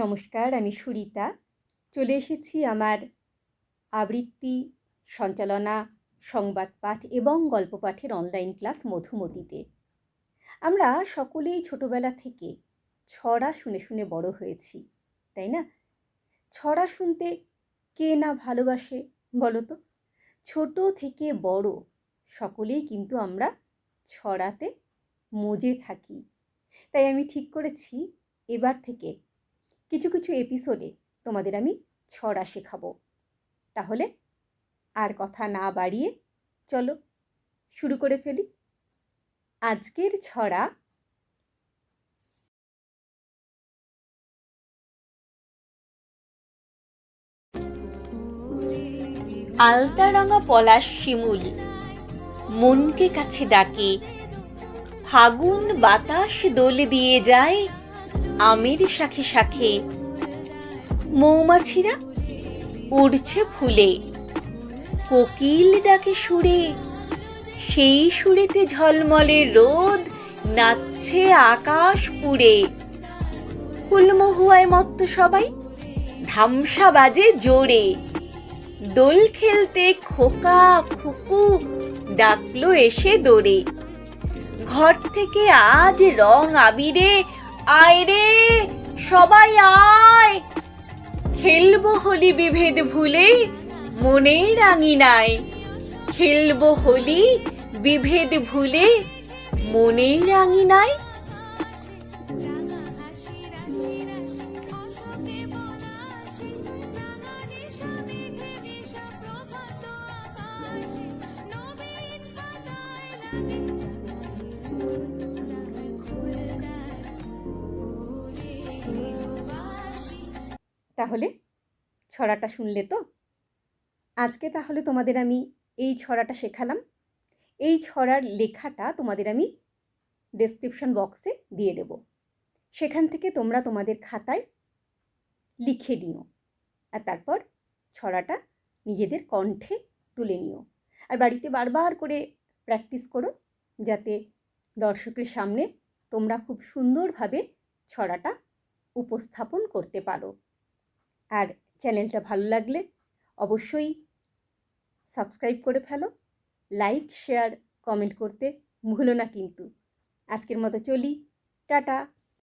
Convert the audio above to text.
নমস্কার, আমি সুরিতা। চলে এসেছি আমার আবৃত্তি, সঞ্চালনা, সংবাদ পাঠ এবং গল্প পাঠের অনলাইন ক্লাস মধুমতিতে। আমরা সকলেই ছোটবেলা থেকে ছড়া শুনে শুনে বড় হয়েছি, তাই না? ছড়া শুনতে কে না ভালোবাসে বলো তো? ছোট থেকে বড় সকলেই কিন্তু আমরা ছড়াতে মজে থাকি। তাই আমি ঠিক করেছি এবার থেকে কিছু কিছু এপিসোডে তোমাদের আমি ছড়া শেখাবো। তাহলে আর কথা না বাড়িয়ে চলো শুরু করে ফেলি। আজকের ছড়া আলতারাঙা পলাশ শিমুল মনকে কাছে ডাকে, ফাগুন বাতাস দোল দিয়ে যায় আমের শাখে শাখে। মৌমাছিরা উড়ছে ফুলে, কোকিল ডাকে সুরে, সেই সুরেতে ঝলমলে রোদ নাচছে আকাশ পুড়ে। ফুলমহুয়ায় মত্ত সবাই, ধামসা বাজে জোরে, দোল খেলতে খোকা খুকু ডাকলো এসে দৌড়ে। ঘর থেকে আজ রং আবিরে, আয় রে সবাই আয়, খেলবো হোলি বিভেদ ভুলে মনের আঙিনায়। খেলবো হোলি বিভেদ ভুলে মনের আঙিনায়। তাহলে ছড়াটা শুনলে তো? আজকে তাহলে তোমাদের আমি এই ছড়াটা শেখালাম। এই ছড়ার লেখাটা তোমাদের আমি ডেসক্রিপশন বক্সে দিয়ে দেব। সেখান থেকে তোমরা তোমাদের খাতায় লিখে নিও, আর তারপর ছড়াটা নিজেদের কণ্ঠে তুলে নিও। আর বাড়িতে বারবার করে প্র্যাকটিস করো, যাতে দর্শকের সামনে তোমরা খুব সুন্দরভাবে ছড়াটা উপস্থাপন করতে পারো। আর চ্যানেলটা ভালো লাগলে অবশ্যই সাবস্ক্রাইব করে ফেলো, লাইক শেয়ার কমেন্ট করতে ভুলো না কিন্তু। আজকের মতো চলি, টাটা।